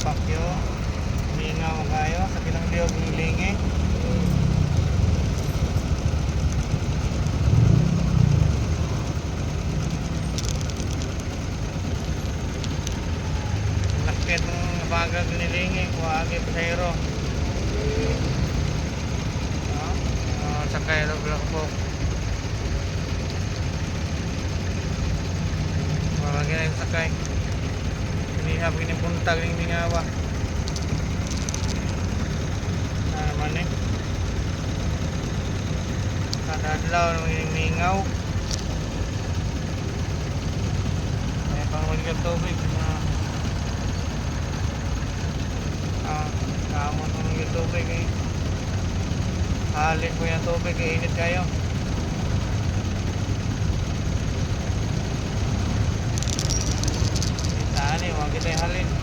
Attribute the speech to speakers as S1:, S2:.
S1: pakyo. Mingaw kayo sa pinangliog ng lingi. Lakit ng bagag nilingi. Kuwagi pasayro. Sakay ng Black Box. Kuwagi na yung sakay. Hinihap kinipuntag ng mingawa. Naman eh. Kadadlaw ng mingaw. May pangulit ka tubig. Kamon ng tubig eh. Halin po yung tubig eh. Init kayo. Saan eh. Huwag kita yung halin.